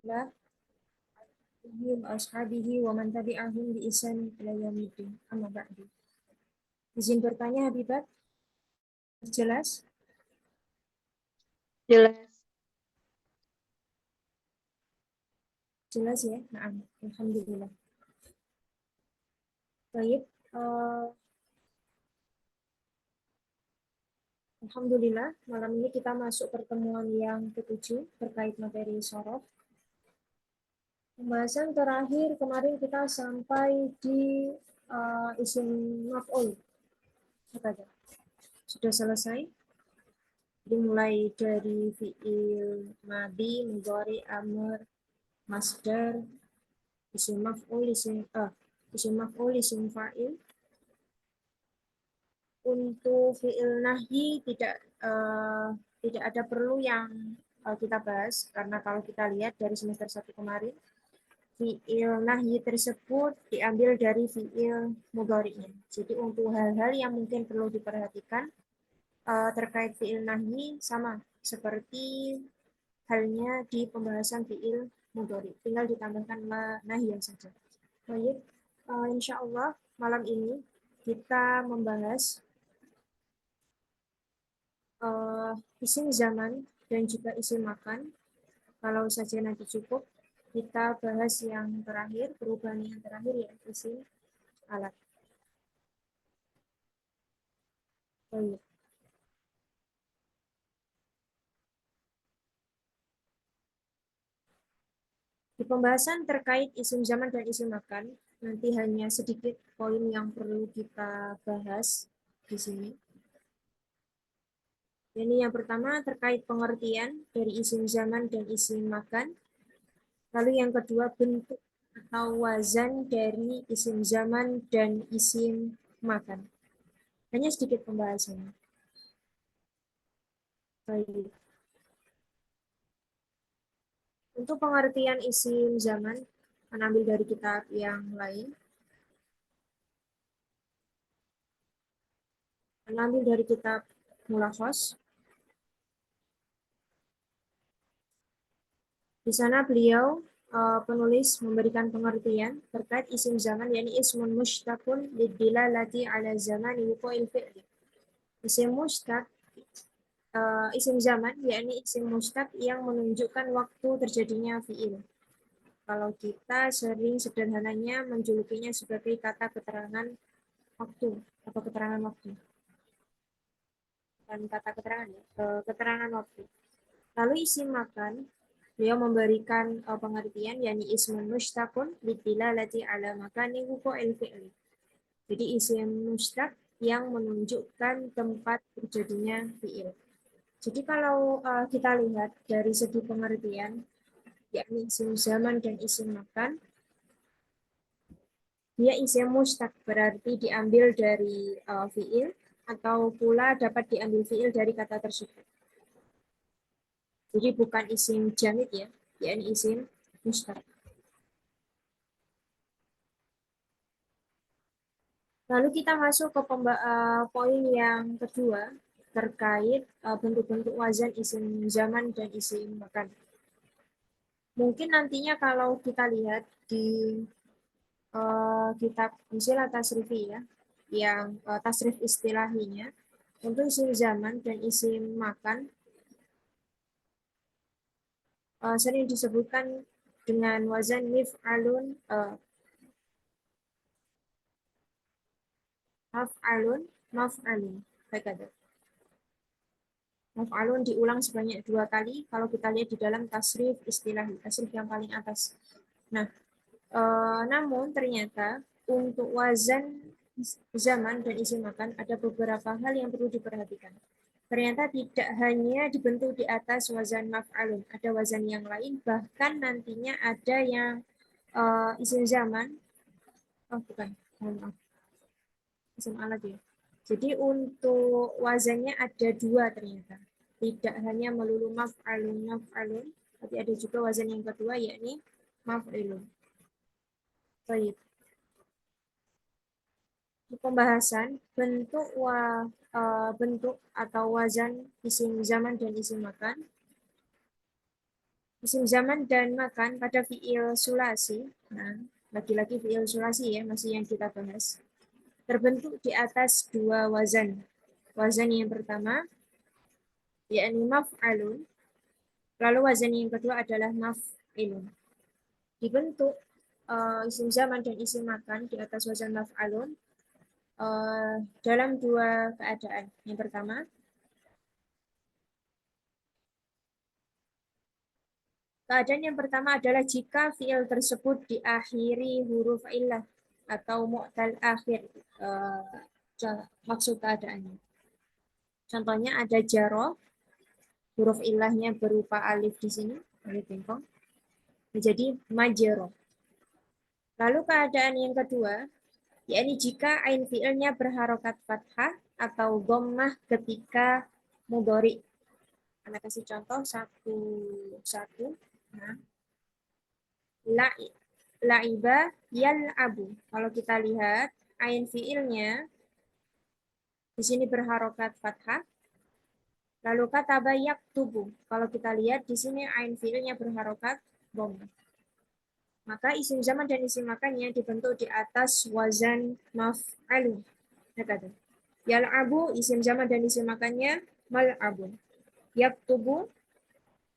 Alhamdulillah wa ashabihi wa man tabi'ahum bi ihsan ila yaumiddin. Amma ba'du. Izin bertanya Habibat, jelas? Jelas. Jelas ya? Naam. Alhamdulillah. Baik. Alhamdulillah, malam ini kita masuk pertemuan yang ketujuh terkait materi sorof. Pembahasan terakhir kemarin kita sampai di isim maf'ul. Sudah selesai. Dimulai dari fi'il madi, mudhari, amr, masdar, isim maf'ul, isim fa'il. Untuk fi'il nahyi tidak ada perlu yang kita bahas karena kalau kita lihat dari semester 1 kemarin fi'il nahyi tersebut diambil dari fi'il mudhari'nya. Jadi untuk hal-hal yang mungkin perlu diperhatikan terkait fi'il nahyi sama seperti halnya di pembahasan fi'il mudhari. Tinggal ditambahkan nahyan saja. Baik, insya Allah malam ini kita membahas isim zaman dan juga isim makan. Kalau saja nanti cukup, kita bahas yang terakhir, perubahan yang terakhir yaitu isim alat. Baik. Di pembahasan terkait isim zaman dan isim makan, nanti hanya sedikit poin yang perlu kita bahas di sini. Ini yang pertama terkait pengertian dari isim zaman dan isim makan. Lalu yang kedua bentuk atau wazan dari isim zaman dan isim makan. Hanya sedikit pembahasannya. Baik. Untuk pengertian isim zaman, menambil dari kitab yang lain. Menambil dari kitab Mulakhos. Di sana beliau penulis memberikan pengertian terkait isim zaman, yakni ismun mushtaqun lidilalati ala zamani wuqu'il fi'li. Isim mushtaq, isim zaman, yakni isim mushtaq yang menunjukkan waktu terjadinya fi'il. Kalau kita sering sederhananya menjulukinya sebagai kata keterangan waktu atau keterangan waktu. Dan kata keterangan ya, keterangan waktu. Lalu isim makan, beliau memberikan pengertian yakni ismun mushtaqun lidilalati ala makani wuqu'il fi'li. Jadi isim mushtaq yang menunjukkan tempat terjadinya fi'il. Jadi kalau kita lihat dari segi pengertian, yakni isim zaman dan isim makan, dia isim mushtaq berarti diambil dari fi'il atau pula dapat diambil fi'il dari kata tersebut. Jadi bukan isim jamid ya, yakni isim mushtaq. Lalu kita masuk ke poin yang kedua terkait bentuk-bentuk wazan isim zaman dan isim makan. Mungkin nantinya kalau kita lihat di kitab Misalah Tasrifi ya, yang tasrif istilahinya, untuk isim zaman dan isim makan sering disebutkan dengan wazan mif'alun, maf'alun, maf'alun. Baik, maf'alun diulang sebanyak 2 kali kalau kita lihat di dalam tasrif istilahi, tasrif yang paling atas. Nah, namun ternyata untuk wazan zaman dan isim makan ada beberapa hal yang perlu diperhatikan. Ternyata tidak hanya dibentuk di atas wazan maf'alun, ada wazan yang lain, bahkan nantinya ada yang isim zaman, bukan, maaf, isim alat ya. Jadi untuk wazannya ada 2 ternyata. Tidak hanya melulu maf'alun, maf'alun, tapi ada juga wazan yang kedua yakni maf'ilun. Baik. Pembahasan bentuk atau wazan isim zaman dan isim makan. Isim zaman dan makan pada fiil sulasi. Nah, lagi-lagi fiil sulasi ya, masih yang kita bahas. Terbentuk di atas dua wazan. Wazan yang pertama, yakni maf'alun. Lalu wazan yang kedua adalah maf'ilun. Dibentuk isim zaman dan isim makan di atas wazan maf'alun dalam dua keadaan. Yang pertama, keadaan yang pertama adalah jika fiil tersebut diakhiri huruf illah atau mu'tal akhir. Maksud keadaannya. Contohnya ada jaro, huruf ilahnya berupa alif di sini, alif bengkong, menjadi majero. Lalu keadaan yang kedua, yakni jika ain fiilnya berharokat fathah atau dhammah ketika mudhari. Anda kasih contoh satu satu. Nah, laiba yal'abu. Kalau kita lihat ain fiilnya di sini berharokat fathah. Lalu kata bayak tubuh. Kalau kita lihat di sini ain fiilnya berharokat dhammah. Maka isim zaman dan isim makannya dibentuk di atas wazan maf'alu. Kata yal'abu isim zaman dan isim makannya mal'abun. Yaktubu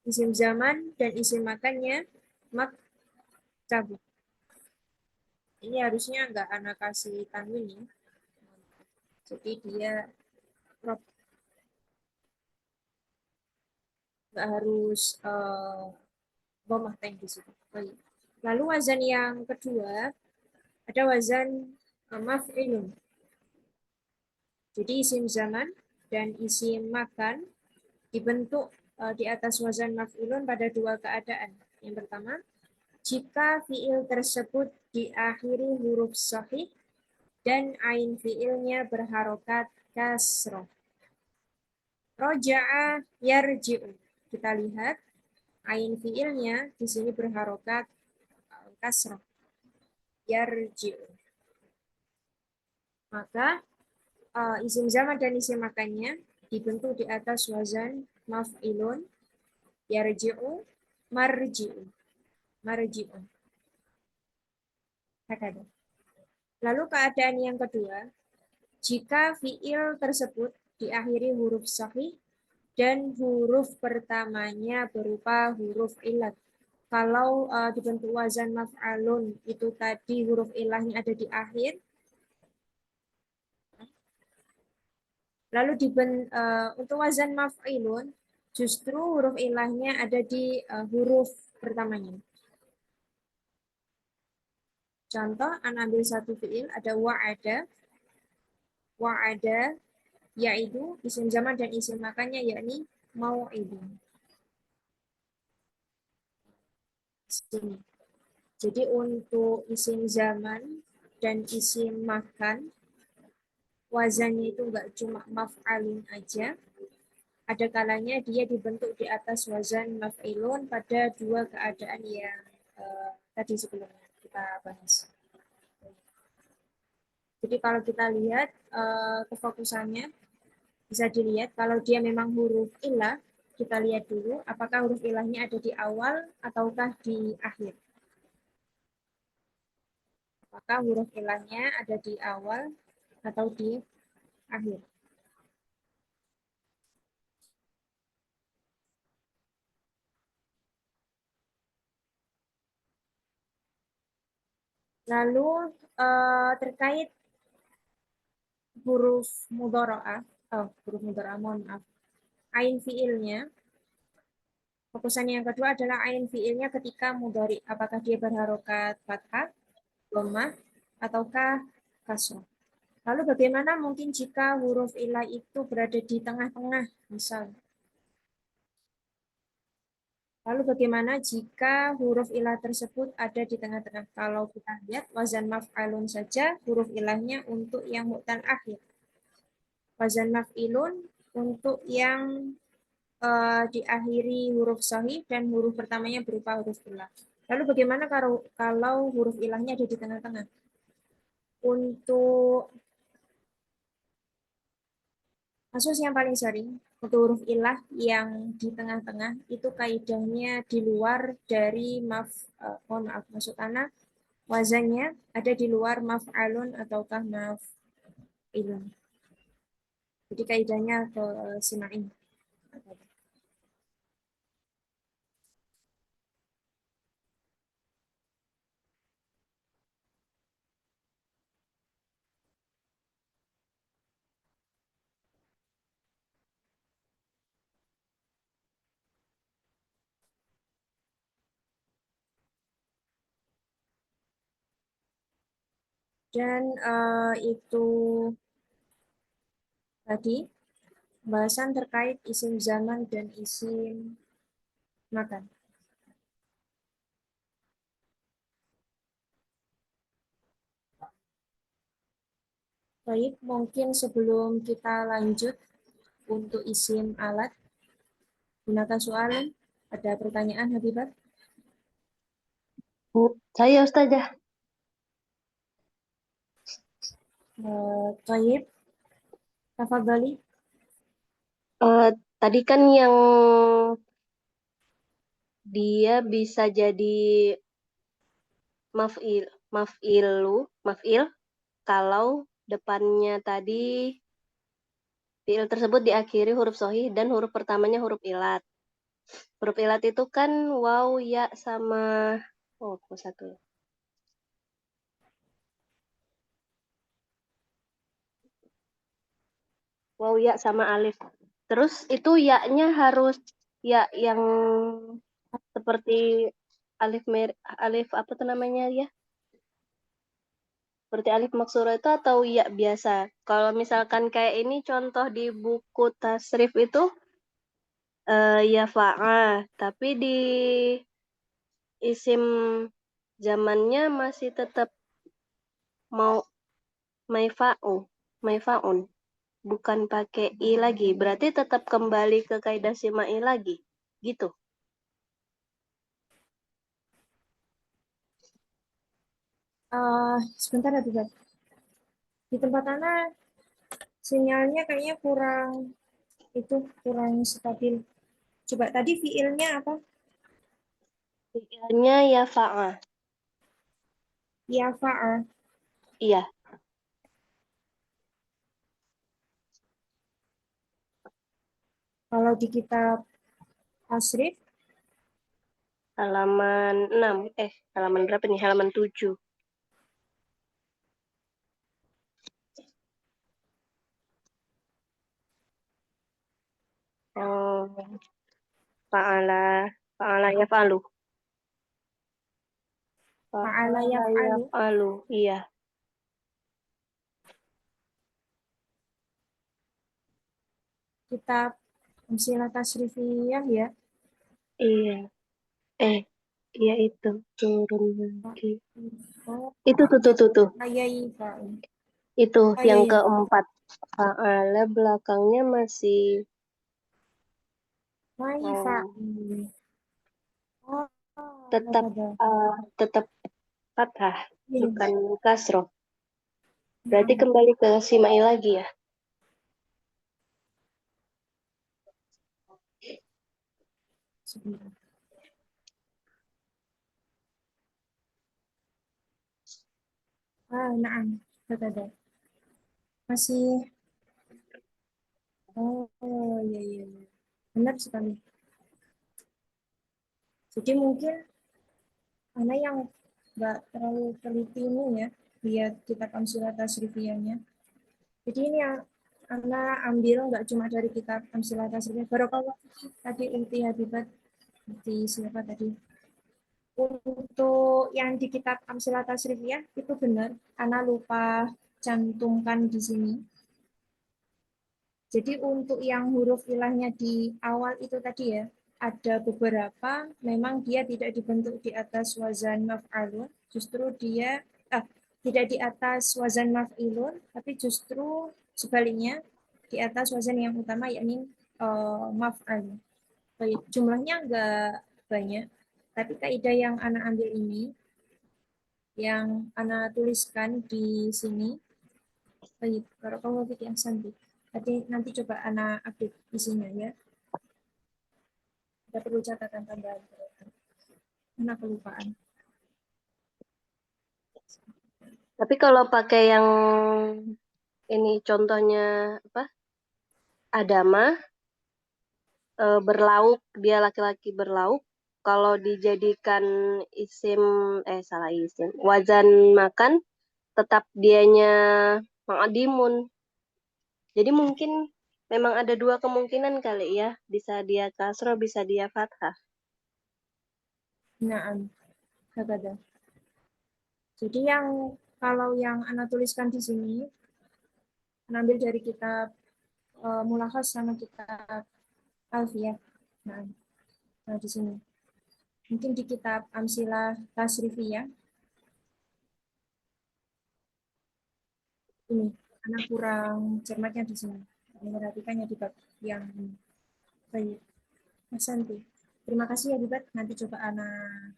isim zaman dan isim makannya maktabu. Ini harusnya enggak anak kasih tanwin ya. Jadi dia enggak harus bomah tank di situ. Lalu wazan yang kedua ada wazan maf'ilun. Jadi isim zaman dan isim makan dibentuk di atas wazan maf'ilun pada dua keadaan. Yang pertama, jika fiil tersebut diakhiri huruf sahih dan ain fiilnya berharokat kasroh. Roja'a yarji'u. Kita lihat ain fiilnya di sini berharokat kasroh. Yarji'u. Maka isim zaman dan isim makannya dibentuk di atas wazan maf'ilun yarji'u marji'u. Marji'u. Lalu keadaan yang kedua, jika fiil tersebut diakhiri huruf sahih dan huruf pertamanya berupa huruf ilat. Kalau dibentuk wazan maf'alun itu tadi huruf ilahnya ada di akhir, lalu untuk wazan maf'ilun justru huruf ilahnya ada di huruf pertamanya. Contoh, ambil satu fiil, ada wa'ada, yaitu isim zaman dan isim makannya yakni mau'idun. Jadi untuk isim zaman dan isim makan, wazannya itu enggak cuma maf'alun aja. Ada kalanya dia dibentuk di atas wazan maf'ilun pada dua keadaan yang tadi sebelumnya kita bahas. Jadi kalau kita lihat kefokusannya, bisa dilihat kalau dia memang huruf ilah, kita lihat dulu apakah huruf ilahnya ada di awal ataukah di akhir. Apakah huruf ilahnya ada di awal atau di akhir. Lalu terkait huruf mudharaah, mohon maaf. Ain fiilnya, fokusan yang kedua adalah ain fiilnya ketika mudhari. Apakah dia berharokat fathah, dhammah, ataukah kasrah. Lalu bagaimana mungkin jika huruf ilah itu berada di tengah-tengah, misal. Lalu bagaimana jika huruf ilah tersebut ada di tengah-tengah? Kalau kita lihat wazan maf'alun saja, huruf ilahnya untuk yang mu'tal akhir. Wazan maf'ilun untuk yang diakhiri huruf sahih dan huruf pertamanya berupa huruf ilah. Lalu bagaimana kalau huruf ilahnya ada di tengah-tengah? Untuk kasus yang paling sering, untuk huruf ilah yang di tengah-tengah itu kaidahnya di luar dari mohon maaf, maksud ana wazannya ada di luar maf'alun ataukah maf'ilun. Jadi kaidahnya ke simain. Dan itu tadi bahasan terkait isim zaman dan isim makan. Baik, mungkin sebelum kita lanjut untuk isim alat, gunakan soalan. Ada pertanyaan, Habibah? Saya Ustazah. Taib, tafadhali. Eh, Tadi kan yang dia bisa jadi maf'il, maf'il kalau depannya tadi fi'il tersebut diakhiri huruf sohih dan huruf pertamanya huruf ilat. Huruf ilat itu kan waw, ya sama satu. Waw, ya sama alif. Terus itu ya-nya harus ya yang seperti alif apa tuh namanya ya? Seperti alif maksura itu atau ya biasa? Kalau misalkan kayak ini contoh di buku tasrif itu ya fa'ah, tapi di isim zamannya masih tetap mau maifa'u, maifaun, bukan pakai i lagi. Berarti tetap kembali ke kaidah simai lagi, gitu. Sebentar, Habibah. Di tempat Ana sinyalnya kayaknya kurang stabil. Coba tadi fiilnya apa? Fi'ilnya ya fa'ah. Yafa'a. Iya, Kalau di kitab tasrif, halaman 6. Halaman berapa nih? Halaman 7. Oh, fa'ala, fa'ala ya fa'alu. fa'ala Fa'ala ya yaf'alu, fa'alu. Iya, kitab Amsilah Tasrifiyah ya. iya. Eh, iya itu. Turun lagi. Oh, Itu tuh. ayai fa'u. Itu Oh iya yang iya. keempat. Fa'ala belakangnya masih Mai oh, fa'u. Oh, tetap ada. tetap fathah, Iya. bukan kasroh. Berarti Hmm, kembali ke simai lagi ya. sebentar. Naam. Ada. Masih. Oh iya iya, iya. Benar sekali. Jadi mungkin Ana yang nggak terlalu teliti ini ya, lihat kitab Amsilah Tasrifiyahnya. Jadi ini yang Ana ambil nggak cuma dari kitab Amsilah Tasrifiyah. Barokallah tadi inti Habibat di siapa tadi? Untuk yang di kitab Amsilah Tasrifiyah itu benar. Ana lupa cantumkan di sini. Jadi untuk yang huruf ilahnya di awal itu tadi ya, ada beberapa memang dia tidak dibentuk di atas wazan maf'alun, justru dia tidak di atas wazan maf'ilun, tapi justru sebaliknya di atas wazan yang utama yakni maf'alun. Baik, jumlahnya enggak banyak, tapi kaidah yang anak ambil ini, yang anak tuliskan di sini, baik, kalau kamu yang santai. Nanti coba anak update isinya ya. Ada perlu catatan tambahan. Anak kelupaan. Tapi kalau pakai yang ini contohnya apa? Adama berlauk, dia laki-laki berlauk. Kalau dijadikan isim salah isim. Wazan makan tetap dianya ma'adimun. Jadi mungkin memang ada dua kemungkinan kali ya. Bisa dia kasroh, bisa dia fathah. Naam, hakada. Jadi kalau yang anak tuliskan di sini mengambil dari kitab Mulakhas sama kitab Alfiyah. Nah, di sini. Mungkin di kitab Amsilah Tasrifiyah ini anak kurang cermatnya di sini. Memperhatikannya di bab yang ini. Baik, Mas Santi. Terima kasih ya Dibat. Nanti coba anak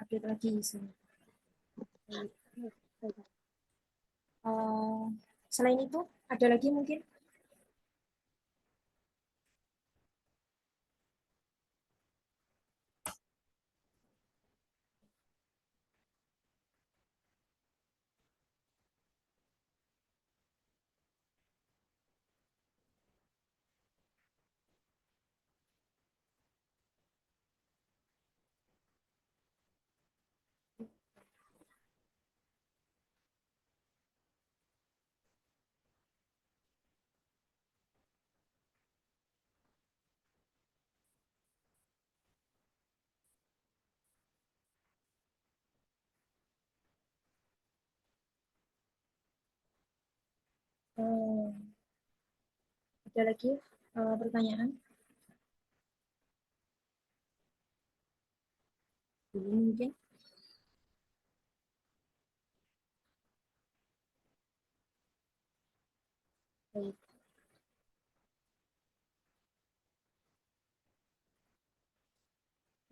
update lagi di sini. Baik. Baik. Selain itu, ada lagi mungkin? Eh, ada lagi pertanyaan? Belum mungkin. Baik.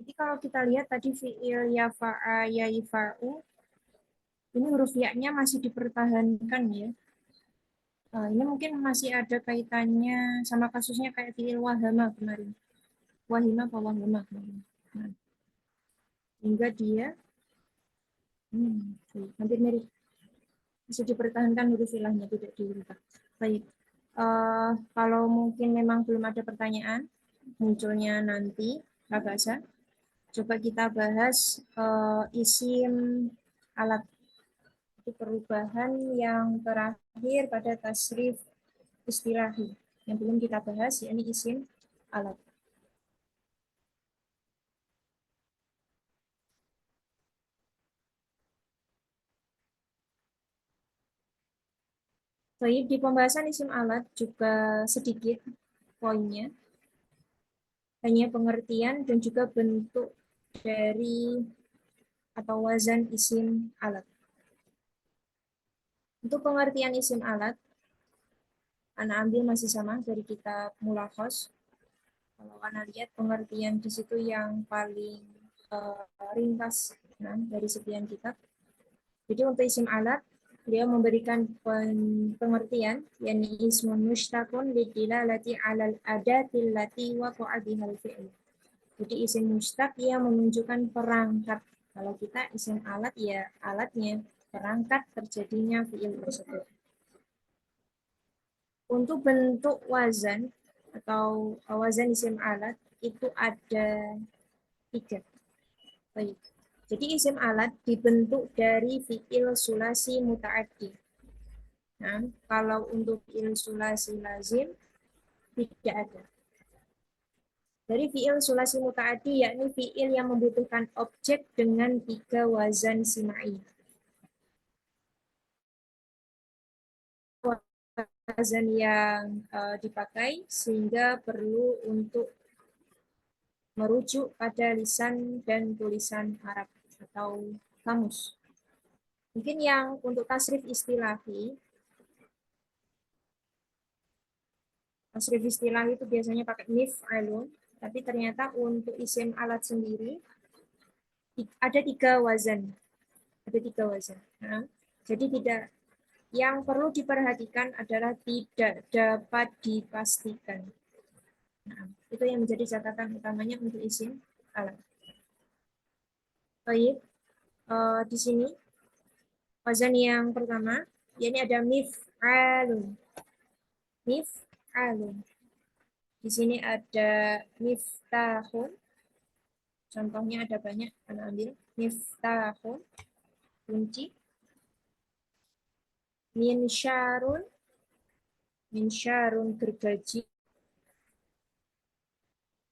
Jadi kalau kita lihat tadi fi'il yafa'a ya ifa'u, ini huruf ya-nya masih dipertahankan ya. Ini mungkin masih ada kaitannya sama kasusnya kayak fi'il wahama kemarin. Wahima apa wahama kemarin. Nah, hingga dia hampir mirip. Masih dipertahankan huruf ilahnya, tidak diubah. Baik. Kalau mungkin memang belum ada pertanyaan, munculnya nanti, Kak Gasa, coba kita bahas isim alat. Itu perubahan yang terakhir pada tasrif istilahi. Yang belum kita bahas, yakni isim alat. Baik, di pembahasan isim alat juga sedikit poinnya. Hanya pengertian dan juga bentuk dari atau wazan isim alat. Untuk pengertian isim alat, Ana ambil masih sama dari kitab Mulakhas. Kalau Ana lihat pengertian di situ yang paling ringkas dari sekian kitab. Jadi untuk isim alat, dia memberikan pengertian, yakni ismun mushtaqun lidilalati alal adatil lati waqa'a bihal fi'l. Jadi isim mushtaq yang menunjukkan perangkat. Kalau kita isim alat ya alatnya, perangkat terjadinya fi'il tersebut. Untuk bentuk wazan atau wazan isim alat itu ada 3. Baik. Jadi isim alat dibentuk dari fi'il sulasi muta'addi. Nah, kalau untuk fi'il sulasi lazim tidak ada. Dari fi'il sulasi muta'addi yakni fi'il yang membutuhkan objek dengan 3 wazan simai. Wazan yang dipakai sehingga perlu untuk merujuk pada lisan dan tulisan Arab atau kamus. Mungkin yang untuk tasrif istilahi itu biasanya pakai mif'alun, tapi ternyata untuk isim alat sendiri ada 3 wazan. Ada 3 wazan. Nah, jadi tidak Yang perlu diperhatikan adalah tidak dapat dipastikan. Nah, itu yang menjadi catatan utamanya untuk isim alat. Baik, di sini wazan yang pertama, yakni ada mif'alun. Mif'alun. Di sini ada miftahun. Contohnya ada banyak, Anda ambil. Miftahun, kunci. Minsyarun, minsyarun gergaji.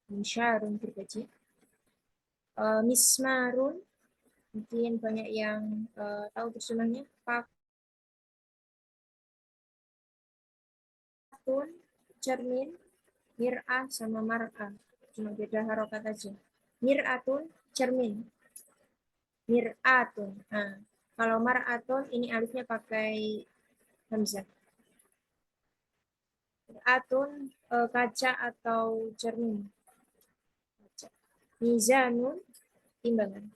Minsyarun gergaji. Mismarun, mungkin banyak yang tahu terjemahnya. Pakun, cermin, mir'ah sama mar'ah. Cuma beda harokat aja. Mir'atun, cermin. Mir'atun. Nah, kalau mar'atun ini alifnya pakai hamzah. Mir'atun kaca atau cermin. Kaca. Mizanun, timbangan.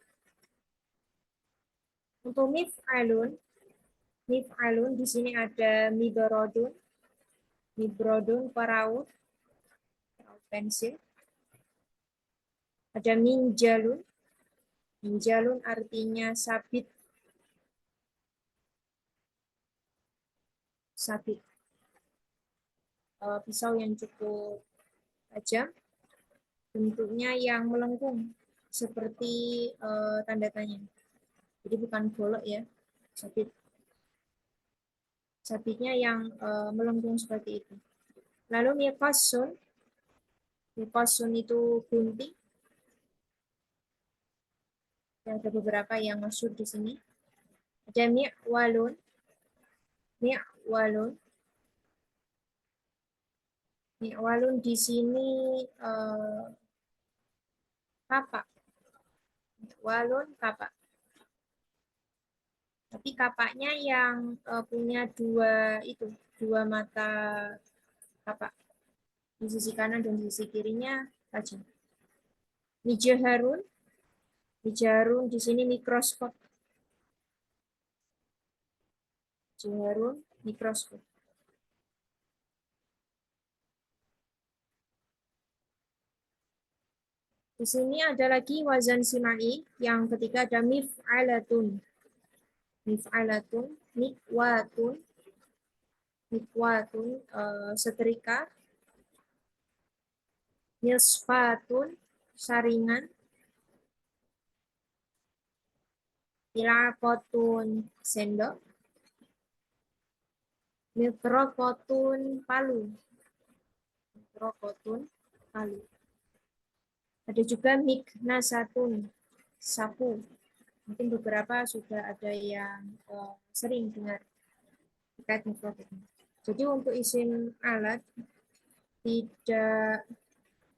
Untuk mif'alun di sini ada mibrodun, mibrodun paraut, pensil. Ada minjalun, minjalun artinya sabit, sabit. Pisau yang cukup tajam, bentuknya yang melengkung seperti tanda tanya. Jadi bukan golok ya, sabit. Sabitnya yang melengkung seperti itu. Lalu miqasun, miqasun itu gunting. Ada beberapa yang masuk di sini. Ada mi'walun, mi'walun, mi'walun di sini kapak, mi'walun kapak. Tapi kapaknya yang punya dua mata kapak. Di sisi kanan dan di sisi kirinya tajam. Mijaharun, mijaharun di sini mikroskop. Mijaharun mikroskop. Di sini ada lagi wazan simai, yang ketiga ada mif'alatun. Mif'alatun, mikwatun, mikwatun, setrika. Misfatun, saringan. Ilaqotun, sendok. Mitrokotun, palu. Mitrokotun, palu. Ada juga miknasatun, sapu. Mungkin beberapa sudah ada yang sering dengar terkait mikrofon. Jadi untuk isim alat tidak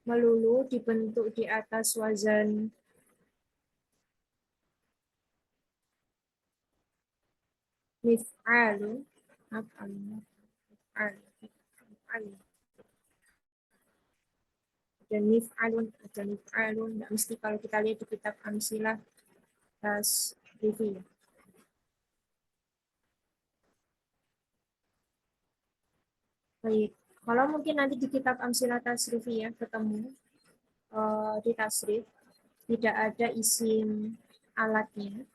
melulu dibentuk di atas wazan mif'alun, dan mif'alun, ada mif'alun. Nggak mesti kalau kita lihat di kitab Amsilah tas review. Baik, kalau mungkin nanti di kitab Amsilah tasrifi ya ketemu di tasrif tidak ada isim alatnya,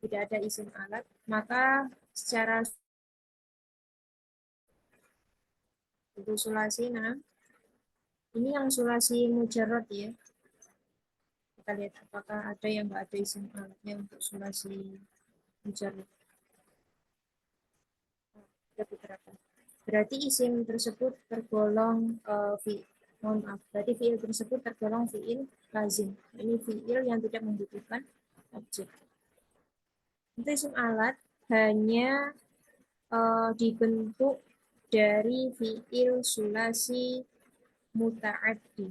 tidak ada isim alat, maka secara untuk sulasi, nah ini yang sulasi mujarrad ya. Kita lihat apakah ada yang nggak ada isim alatnya untuk sulasi mujarrad. Ada beberapa. Berarti isim tersebut tergolong mohon maaf, berarti fiil tersebut tergolong fiil lazim. Ini fiil yang tidak membutuhkan objek. Untuk isim alat hanya dibentuk dari fiil sulasi muta'addi.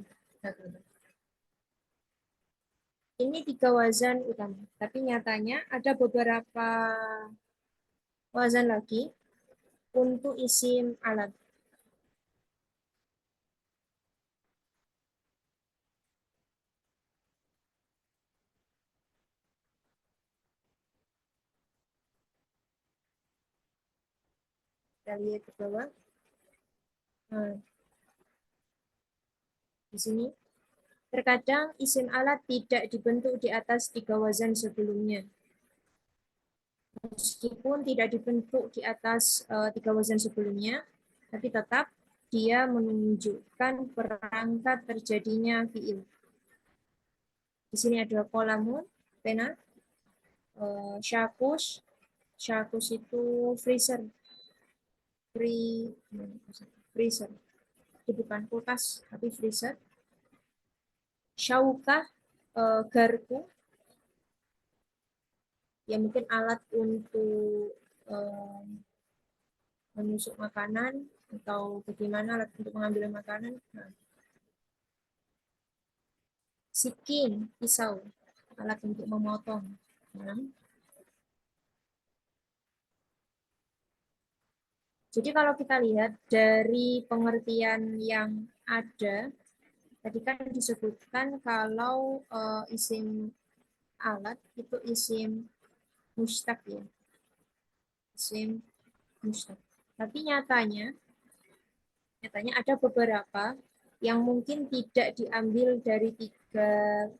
Ini 3 wazan utama, tapi nyatanya ada beberapa wazan lagi untuk isim alat. Kita lihat ke bawah. Nah, di sini. Terkadang isim alat tidak dibentuk di atas 3 wazan sebelumnya. Meskipun tidak dibentuk di atas 3 wazan sebelumnya, tapi tetap dia menunjukkan perangkat terjadinya fiil. Di sini ada kolamun, pena, syakus, syakus itu freezer, freezer, itu bukan kulkas tapi freezer. Syaukah, garpu, ya mungkin alat untuk menusuk makanan atau bagaimana alat untuk mengambil makanan. Nah, sikin, pisau, alat untuk memotong. Nah, jadi kalau kita lihat dari pengertian yang ada, tadi kan disebutkan kalau isim alat itu isim mustaq ya, isim mustaq. Tapi nyatanya ada beberapa yang mungkin tidak diambil dari 3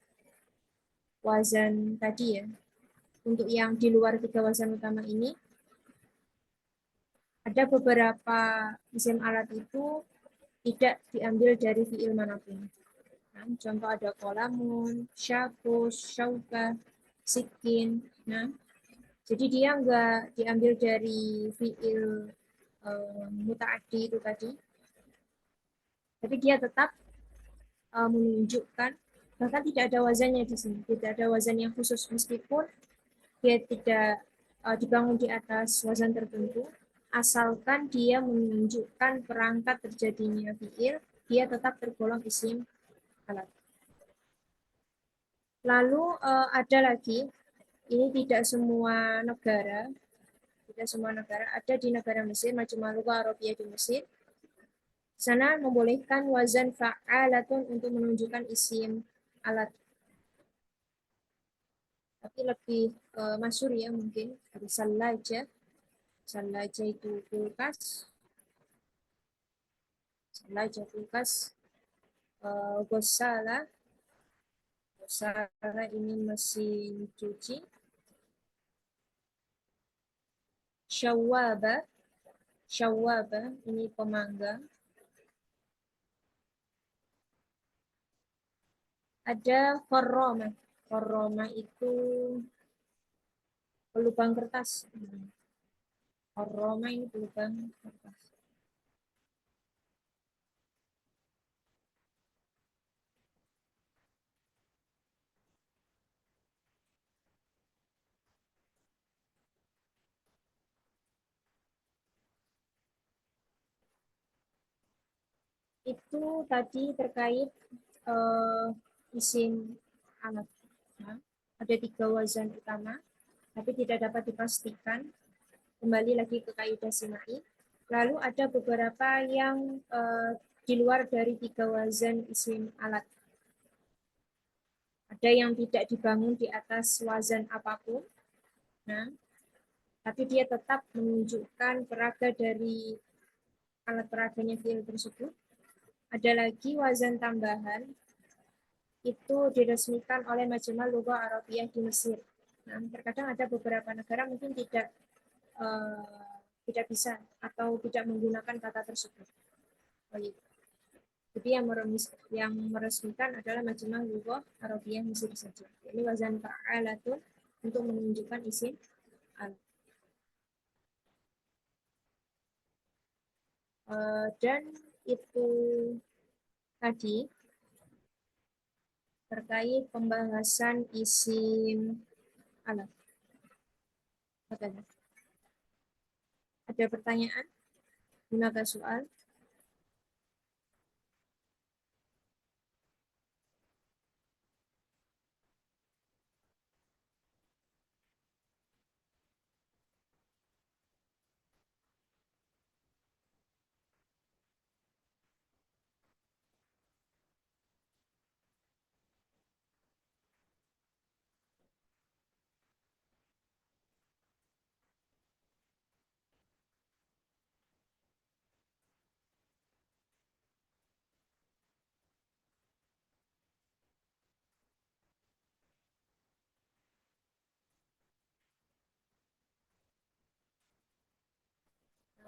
wazan tadi ya. Untuk yang di luar 3 wazan utama ini, ada beberapa isim alat itu tidak diambil dari fiil manapun. Nah, contoh ada kolamun, syakus, syauka, sikin. Nah, jadi dia nggak diambil dari fiil mutaaddi itu tadi, tapi dia tetap menunjukkan, bahkan tidak ada wazannya di sini, tidak ada wazan yang khusus meskipun dia tidak dibangun di atas wazan tertentu, asalkan dia menunjukkan perangkat terjadinya fiil, dia tetap tergolong isim alat. Lalu ada lagi, ini tidak semua negara, ada di negara Mesir, Majmu' Lughah Arabiyah di Mesir. Di sana membolehkan wazan fa'alatun untuk menunjukkan isim alat. Tapi lebih masyhur ya mungkin dari sallaja. Sallaja itu kulkas. Sallaja kulkas. Gosala. Gosala ini mesin cuci. Syawaba. Syawaba ini pemanggang. Ada koroma. Koroma itu pelubang kertas. Koroma ini pelubang kertas. Itu tadi terkait uh, isim alat. Nah, ada 3 wazan utama, tapi tidak dapat dipastikan. Kembali lagi ke kaidah simai. Lalu ada beberapa yang di luar dari 3 wazan isim alat. Ada yang tidak dibangun di atas wazan apapun. Nah, tapi dia tetap menunjukkan peraga dari alat peraganya fiil tersebut. Ada lagi wazan tambahan, itu diresmikan oleh Majma' Lughah Arabiyah di Mesir. Nah, terkadang ada beberapa negara mungkin tidak bisa atau tidak menggunakan kata tersebut. Jadi yang meresmikan adalah Majma' Lughah Arabiyah Mesir saja. Ini wazan fa'alatun untuk menunjukkan isim al. Dan itu tadi terkait pembahasan isim alat. Ada pertanyaan? Gunakan soal.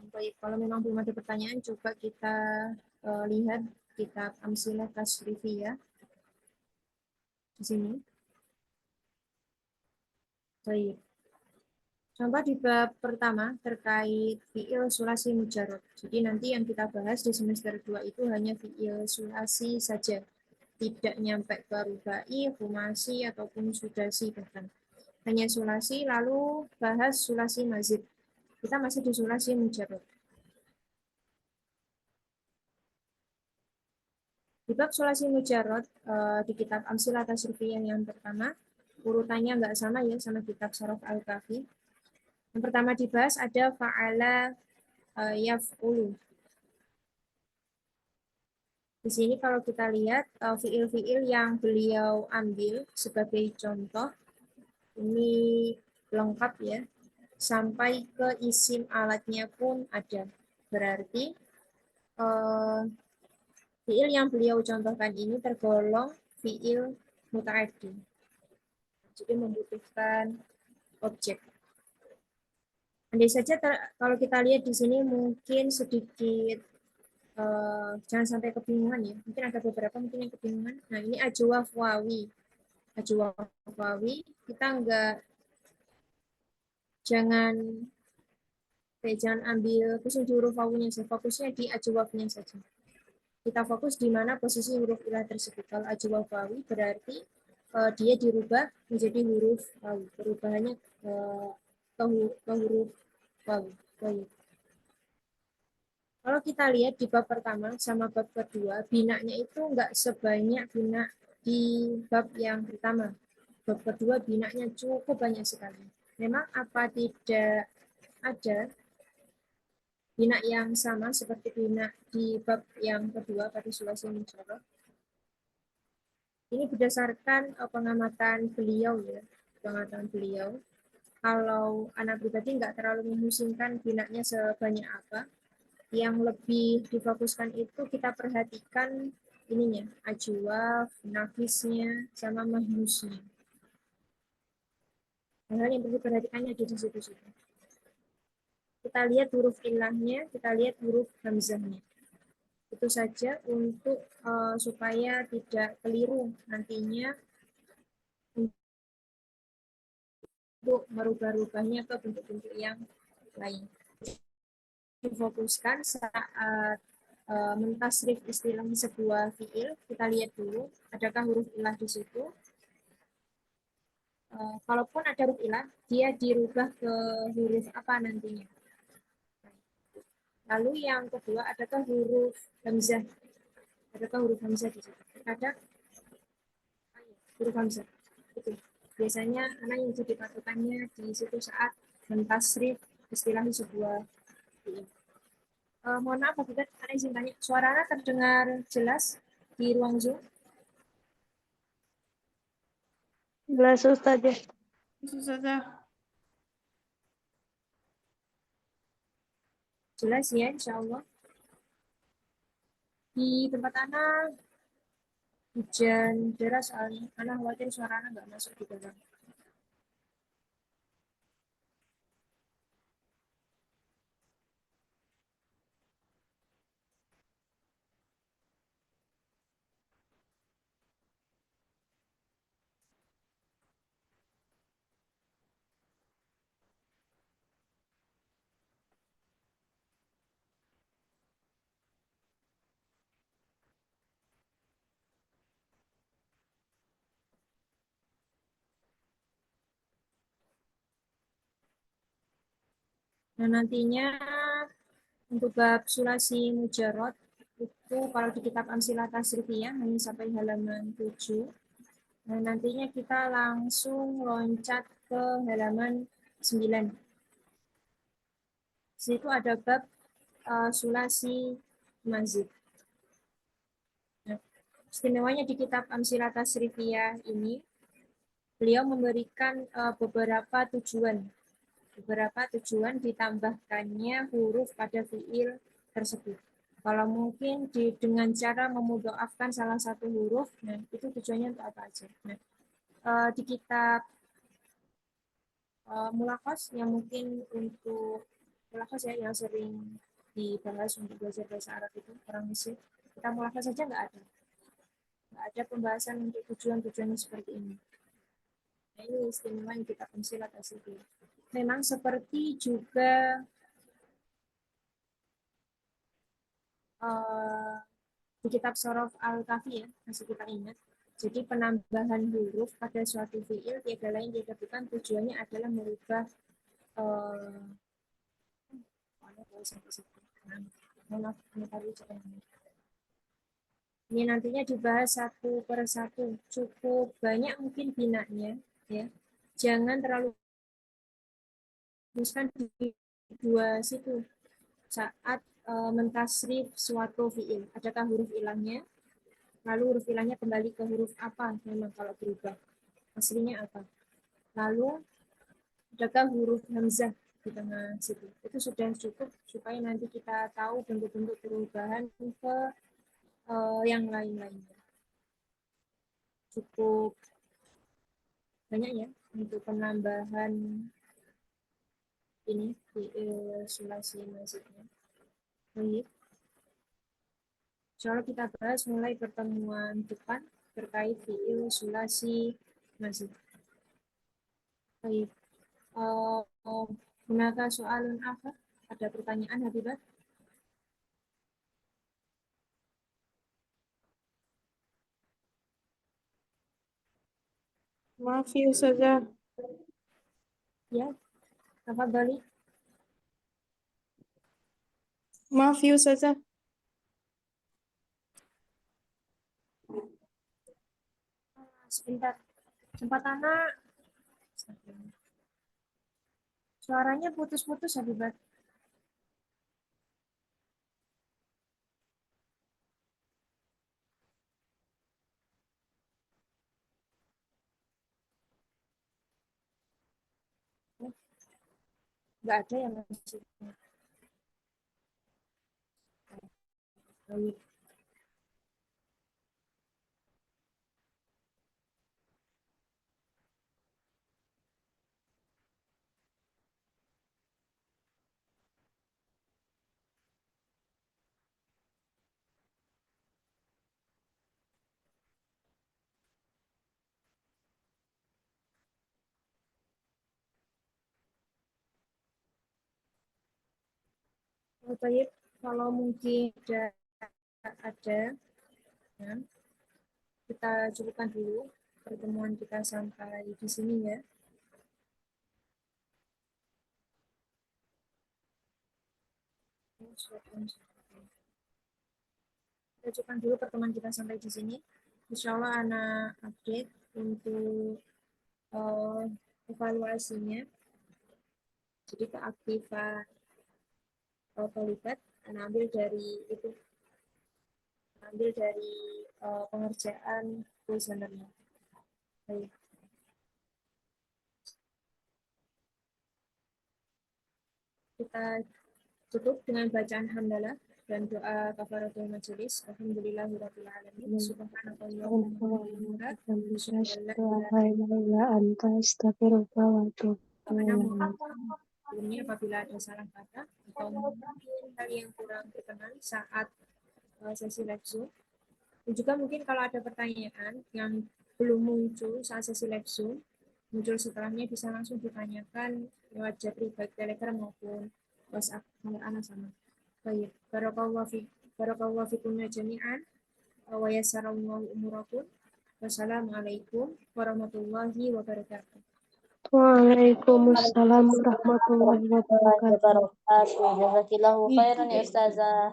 Baik, kalau memang belum ada pertanyaan, coba kita lihat kitab Amsilah Tasrifiyah di sini. Baik. Contoh di bab pertama terkait fi'il sulasi mujarrad. Jadi nanti yang kita bahas di semester 2 itu hanya fi'il sulasi saja. Tidak nyampe ke rubai, humasi, ataupun sudasi bahkan. Hanya sulasi, lalu bahas sulasi mazid. Kita masih di sulasi mujarrad. Di bab sulasi mujarrad di kitab Amsilah Tasrifiyah yang pertama, urutannya nggak sama ya sama kitab Syaraf Al-Kafi. Yang pertama dibahas ada fa'ala yaf'ulu. Di sini kalau kita lihat fiil-fiil yang beliau ambil sebagai contoh, ini lengkap ya, sampai ke isim alatnya pun ada. Berarti fiil yang beliau contohkan ini tergolong fiil muta'addi. Jadi membutuhkan objek. Andai saja kalau kita lihat di sini mungkin sedikit jangan sampai kebingungan ya. Mungkin ada beberapa mungkin yang kebingungan. Nah ini ajwaf wawi. Ajwaf wawi kita jangan jangan ambil pusing di huruf wawinya saja. Fokusnya di ajwafnya saja. Kita fokus di mana posisi huruf ilah tersebut. Kalau ajwaf wawi berarti dia dirubah menjadi huruf wawi. Perubahannya ke huruf wawi. Kalau kita lihat di bab pertama sama bab kedua, binanya itu nggak sebanyak bina di bab yang pertama. Bab kedua binanya cukup banyak sekali. Memang apa tidak ada bina yang sama seperti bina di bab yang kedua pada sulasi mujarrad? Ini berdasarkan pengamatan beliau ya, pengamatan beliau. Kalau anak pribadi nggak terlalu memusingkan binanya sebanyak apa, yang lebih difokuskan itu kita perhatikan ininya, ajwaf, nafisnya, sama mahmusnya. Hal-hal yang perlu diperhatikannya di situ-situ. Kita lihat huruf ilahnya, kita lihat huruf hamzahnya. Itu saja untuk supaya tidak keliru nantinya untuk merubah-rubahnya ke bentuk-bentuk yang lain. Difokuskan saat mentasrif istilah sebuah fiil, kita lihat dulu adakah huruf ilah di situ. Kalaupun ada huruf ilah, dia dirubah ke huruf apa nantinya. Lalu yang kedua, adakah huruf hamzah? Adakah huruf hamzah di situ? Ada huruf hamzah. Itu. Biasanya anak yang jadi patokannya di situ saat mentasrif istilah sebuah fiil. Mohon maaf, Pak Butet, ada izin tanya. Suara terdengar jelas di ruang Zoom? Jelas Ustazah. Ustazah. Jelas ya, insya Allah. Di tempat anak hujan deras soalnya. Anak khawatir suara anak nggak masuk di dalam. Nah, nantinya untuk bab sulasi mujarrad itu kalau di kitab Amsilah Tasrifiyah hanya sampai halaman 7. Nah, nantinya kita langsung loncat ke halaman 9. Di situ ada bab sulasi mazid. Nah, istimewanya di kitab Amsilah Tasrifiyah ini, beliau memberikan beberapa tujuan ditambahkannya huruf pada fiil tersebut. Kalau mungkin dengan cara memudhoafkan salah satu huruf, nah itu tujuannya untuk apa aja. Nah, di kitab Mulakos yang mungkin untuk Mulakhas ya yang sering dibahas untuk belajar bahasa Arab itu orang Mesir. Kita mulakhas saja nggak ada pembahasan untuk tujuan-tujuannya seperti ini. Nah, ini istimewa yang kita pensilat asli. Memang seperti juga di kitab Sorof Al-Kafi ya, masih kita ingat. Jadi penambahan huruf pada suatu fiil tiada lain tiada bukan tujuannya adalah merubah uh, ini nantinya dibahas satu per satu, cukup banyak mungkin binanya ya. Jangan terlalu teruskan di dua situ saat mentasrif suatu fiil. Adakah huruf ilangnya? Lalu huruf ilangnya kembali ke huruf apa memang kalau berubah? Aslinya apa? Lalu adakah huruf hamzah di tengah situ? Itu sudah cukup supaya nanti kita tahu bentuk-bentuk perubahan ke yang lain-lainnya. Cukup banyak ya untuk penambahan ini di sulasi masjidnya. Baik. Insya Allah kita bahas mulai pertemuan depan terkait fiil sulasi masjid. Baik. Gunakan soalun apa? Ada pertanyaan Habibah? Maaf ya Ustazah. Ya, apa balik? Maaf ya Ustazah. Sebentar. Sempat anak. Suaranya putus-putus Habibah. Nggak ada yang masih. Baik. Baik, kalau mungkin ada ya, kita cukupkan dulu pertemuan kita sampai di sini ya. Kita cukupkan dulu pertemuan kita sampai di sini. Insya Allah anak update untuk evaluasinya. Jadi keaktifan terlibat, ambil dari itu, ambil dari pengerjaan kuesionernya. Baik. Kita tutup dengan bacaan hamdalah dan doa kafaratul majelis. Alhamdulillahirabbil alamin. Subhanakallahumma wa bihamdika asyhadu an la sebelumnya apabila ada salah kata atau mungkin hal yang kurang berkenan saat sesi live Zoom. Dan juga mungkin kalau ada pertanyaan yang belum muncul saat sesi live Zoom, muncul setelahnya bisa langsung ditanyakan lewat Japri baik Telegram maupun WhatsApp nomor anak sama. Baik, barakallahu fikum jami'an wa yassarallahu umurakum. Wassalamualaikum warahmatullahi wabarakatuh. Waalaikumsalam warahmatullahi wabarakatuh. Jazakillahu khairan ya Ustazah.